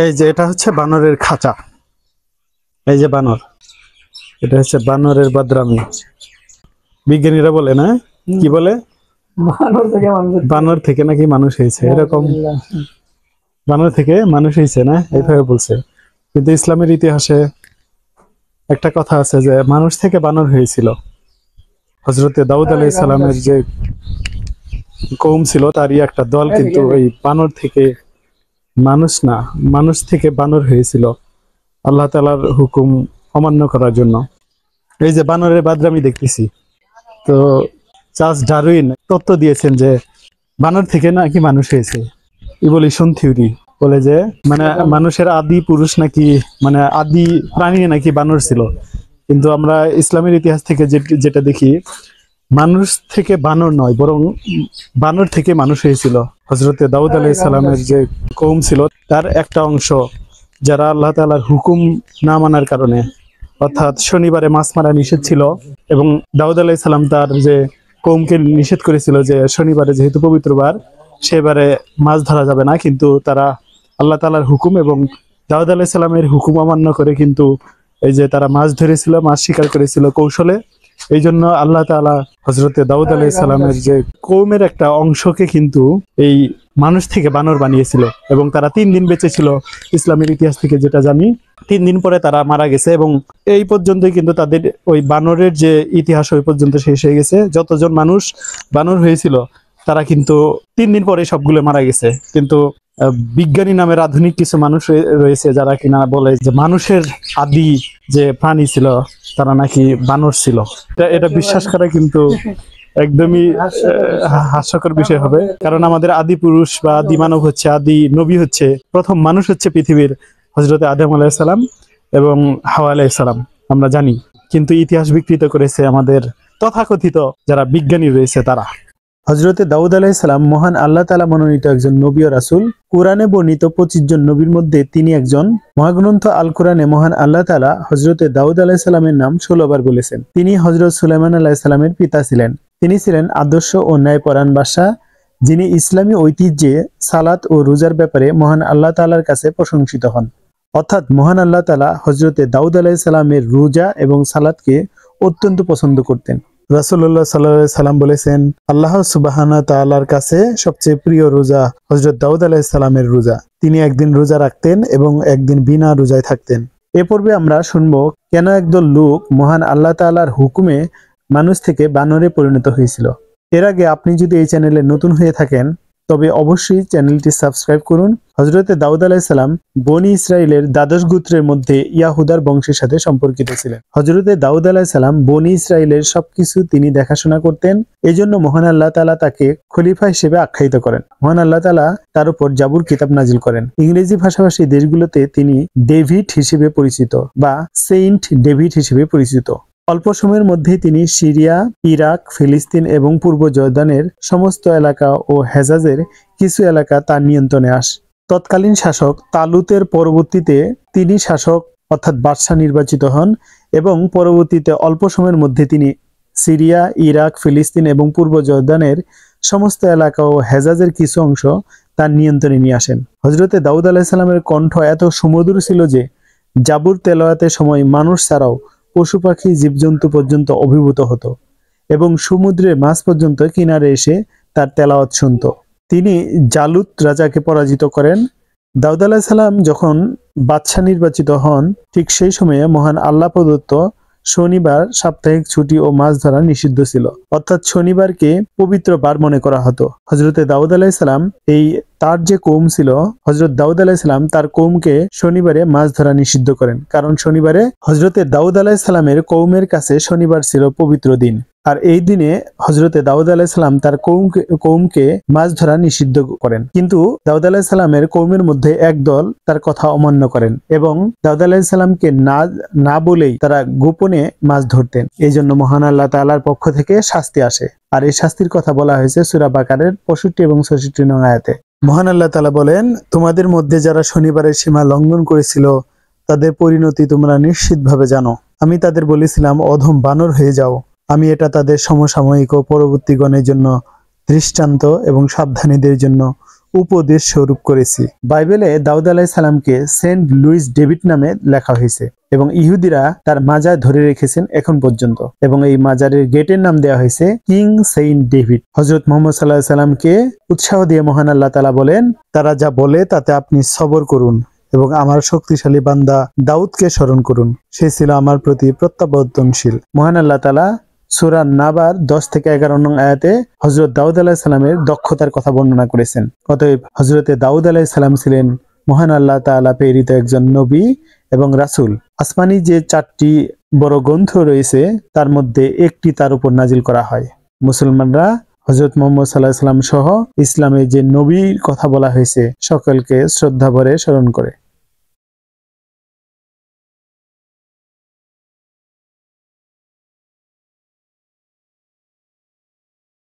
এই যে এটা হচ্ছে বানরের খাঁচা। এই যে বানর, এটা হচ্ছে বানরের বাদরামি। বিজ্ঞানীরা বলে না, কি বলে, বানর থেকে নাকি মানুষ হয়েছে, এরকম বানর থেকে মানুষ হয়েছে না, এইভাবে বলছে। কিন্তু ইসলামের ইতিহাসে একটা কথা আছে যে মানুষ থেকে বানর হয়েছিল। হযরতে দাউদ আলাইহিস সালামের যে কওম ছিল তারই একটা দল কিন্তু এই বানর থেকে মানুষ না, মানুষ থেকে বানর হয়েছিল আল্লাহ তাআলার হুকুম অমান্য করার জন্য। এই যে বানরের বাদরামি দেখতেছি, তো চার্লস ডারউইন তত্ত্ব দিয়েছেন যে বানর থেকে নাকি মানুষ হয়েছে। ইভলিউশন থিওরি বলে যে মানে মানুষের আদি পুরুষ নাকি মানে আদি প্রাণী নাকি বানর ছিল। কিন্তু আমরা ইসলামের ইতিহাস থেকে যেটা দেখি, মানুষ থেকে বানর নয়, বরং বানর থেকে মানুষ হয়েছিল। হযরতে দাউদ আলাইহিস সালামের যে কওম ছিল তার একটা অংশ যারা আল্লাহ তাআলার হুকুম না মানার কারণে, অর্থাৎ শনিবারে মাছ মারা নিষেধ ছিল, এবং দাউদ আলাইহিস সালাম তার যে কওমকে নিষেধ করেছিল যে শনিবারে যেহেতু পবিত্র বার, সেবারে মাছ ধরা যাবে না, কিন্তু তারা আল্লাহ তাআলার হুকুম এবং দাউদ আলাইহিস সালামের হুকুম অমান্য করে কিন্তু এই যে তারা মাছ ধরেছিল, মাছ শিকার করেছিল কৌশলে। এই জন্য আল্লাহ তাআলা হযরতে দাউদ আলাইহিস সালামের যে কওমের একটা অংশকে কিন্তু এই মানুষ থেকে বানর বানিয়েছিল, এবং তারা 3 দিন বেঁচে ছিল ইসলামের ইতিহাস থেকে যেটা জানি। 3 দিন পরে তারা মারা গেছে, এবং এই পর্যন্তই কিন্তু তাদের ওই বানরের যে ইতিহাস ওই পর্যন্ত শেষ হয়ে গেছে। যতজন মানুষ বানর হয়েছিল তারা কিন্তু 3 দিন পরে সবগুলো মারা গেছে। কিন্তু বিজ্ঞানী নামের আধুনিক কিছু মানুষ রয়েছে যারা কিনা বলে যে মানুষের আদি যে প্রাণী ছিল তারা নাকি বানর ছিল। এটা বিশ্বাস করা কিন্তু একদমই হাস্যকর বিষয় হবে, কারণ আমাদের আদি পুরুষ বা আদি মানব হচ্ছে, আদি নবী হচ্ছে, প্রথম মানুষ হচ্ছে পৃথিবীর হযরতে আদম আলাইহিস সালাম এবং হাওয়া আলাইহিস সালাম, আমরা জানি। কিন্তু ইতিহাস বিকৃত করেছে আমাদের তথাকথিত যারা বিজ্ঞানী রয়েছে তারা। হযরতে দাউদ আলাইহিস সালাম মহান আল্লাহ তাআলা মনোনীত একজন নবী ও রাসূল। কুরআনে বর্ণিত 25 জন নবীর মধ্যে তিনি একজন। মহাগ্রন্থ আল কুরআনে মহান আল্লাহ তাআলা হযরতে দাউদ আলাইহিস সালামের নাম 16 বার বলেছেন। তিনি হযরত সুলাইমান আলাইহিস সালামের পিতা ছিলেন। তিনি ছিলেন আদর্শ ও ন্যায়পরায়ণ বাদশা, যিনি ইসলামী ঐতিহ্যে সালাত ও রোজার ব্যাপারে মহান আল্লাহ তাআলার কাছে প্রশংসিত হন। অর্থাৎ মহান আল্লাহ তাআলা হযরতে দাউদ আলাইহিস সালামের রোজা এবং সালাতকে অত্যন্ত পছন্দ করতেন। রাসূলুল্লাহ সাল্লাল্লাহু আলাইহি সাল্লাম বলেছেন, আল্লাহ সুবহানাহু ওয়া তাআলার কাছে সবচেয়ে প্রিয় রোজা হযরত দাউদ আলাইহিস সালামের রোজা। তিনি একদিন রোজা রাখতেন এবং একদিন বিনা রোজায় থাকতেন। এ পর্বে আমরা শুনব কেন একদল লোক মহান আল্লাহ তাআলার হুকুমে মানুষ থেকে বানরে পরিণত হয়েছিল। এর আগে আপনি যদি এই চ্যানেলে নতুন হয়ে থাকেন তবে অবশ্যই চ্যানেলটি সাবস্ক্রাইব করুন। হযরতে দাউদ আলাইহিস সালাম বনি ইসরাইলের দ্বাদশ গোত্রের মধ্যে ইয়াহুদার বংশের সাথে সম্পর্কিত ছিলেন। হযরতে দাউদ আলাইহিস সালাম বনি ইসরাইলের সবকিছু তিনি দেখাশোনা করতেন। এজন্য মহান আল্লাহ তাআলা তাকে খলিফা হিসেবে আখ্যায়িত করেন। মহান আল্লাহ তাআলা তার উপর জাবুর কিতাব নাজিল করেন। ইংরেজি ভাষাভাষী দেশগুলোতে তিনি ডেভিড হিসেবে পরিচিত বা সেইন্ট ডেভিড হিসেবে পরিচিত। অল্প সময়ের মধ্যেই তিনি সিরিয়া, ইরাক, ফিলিস্তিন এবং পূর্ব জর্দানের সমস্ত এলাকা ও হেজাজের কিছু এলাকা তার নিয়ন্ত্রণে আসে। তৎকালীন শাসক তালুতের পরবর্তীতে তিনি শাসক অর্থাৎ বাদশাহ নির্বাচিত হন, এবং পরবর্তীতে অল্প সময়ের মধ্যে তিনি সিরিয়া, ইরাক, ফিলিস্তিন এবং পূর্ব জর্দানের সমস্ত এলাকা ও হেজাজের কিছু অংশ তার নিয়ন্ত্রণে নিয়ে আসেন। হযরতে দাউদ আলাইহিস সালামের কণ্ঠ এত সুমধুর ছিল যে জাবুর তেলাওয়াতের সময় মানুষ ছাড়াও পশু পাখি জীবজন্তু পর্যন্ত অভিভূত হতো, এবং সমুদ্রের মাছ পর্যন্ত কিনারে এসে তার তেলাওয়াত শুনত। তিনি জালুত রাজাকে পরাজিত করেন। দাউদ আলাইহিস সালাম যখন বাদশাহ নির্বাচিত হন, ঠিক সেই সময়ে মহান আল্লাহ প্রদত্ত শনিবার সাপ্তাহিক ছুটি ও মাছ ধরা নিষিদ্ধ ছিল, অর্থাৎ শনিবারকে পবিত্র বার মনে করা হতো। হযরতে দাউদ আলাইহিস সালাম তার যে কওম ছিল, হযরত দাউদ আলাইহিস সালাম তার কওমকে শনিবারে মাছ ধরা নিষিদ্ধ করেন, কারণ শনিবারে হযরতে দাউদ আলাইহিস সালামের কওমের কাছে শনিবার ছিল পবিত্র দিন। আর এই দিনে হযরতে দাউদ আলাইহিস সালাম তার কওমকে মাছ ধরা নিষিদ্ধ করেন। কিন্তু দাউদ আলাইহিস সালামের কওমের মধ্যে একদল তার কথা অমান্য করেন, এবং দাউদ আলাইহিস সালামকে না বলেই তারা গোপনে মাছ ধরতেন। এই জন্য মহান আল্লাহ তাআলার পক্ষ থেকে শাস্তি আসে, আর এই শাস্তির কথা বলা হয়েছে সূরা বাকারের 65 এবং 66 নং আয়াতে। মহান আল্লাহ তাআলা বলেন, তোমাদের মধ্যে যারা শনিবারের সীমা লঙ্ঘন করেছিল তাদের পরিণতি তোমরা নিশ্চিতভাবে জানো। আমি তাদের বলেছিলাম অধম বানর হয়ে যাও। আমি এটা তাদের সমসাময়িক ও পরবর্তী গণের জন্য দৃষ্টান্ত এবং সাবধানীদের জন্য উপদেশ স্বরূপ করেছি। বাইবেলে দাউদ আলাইহিস সালামকে সেন্ট লুইস ডেভিড নামে লেখা হয়েছে এবং ইহুদিরা তার মাজার ধরে রেখেছেন এখন পর্যন্ত, এবং এই মাজারের গেটের নাম দেওয়া হয়েছে কিং সেইন্ট ডেভিড। হযরত মুহাম্মদ সাল্লাল্লাহু আলাইহি সাল্লামকে উৎসাহ দিয়ে মহান আল্লাহ তাআলা বলেন, তারা যা বলে তাতে আপনি সবর করুন এবং আমার শক্তিশালী বান্দা দাউদকে স্মরণ করুন, সে ছিল আমার প্রতি প্রত্যাবর্তনশীল। মহান আল্লাহ তাআলা সূরা নাবার 10 থেকে 11 নং আয়াতে হযরত দাউদ আলাইহিস সালামের দক্ষতার কথা বর্ণনা করেছেন। অতএব হযরতে দাউদ আলাইহিস সালাম ছিলেন মহান আল্লাহ তাআলা প্রেরিত একজন নবী এবং রাসূল। আসমানি যে 4টি বড় গ্রন্থ রয়েছে তার মধ্যে একটি তার উপর নাজিল করা হয়। মুসলমানরা হযরত মুহাম্মদ সাল্লাল্লাহু আলাইহি সাল্লাম সহ ইসলামে যে নবীর কথা বলা হয়েছে সকলকে শ্রদ্ধা ভরে স্মরণ করে।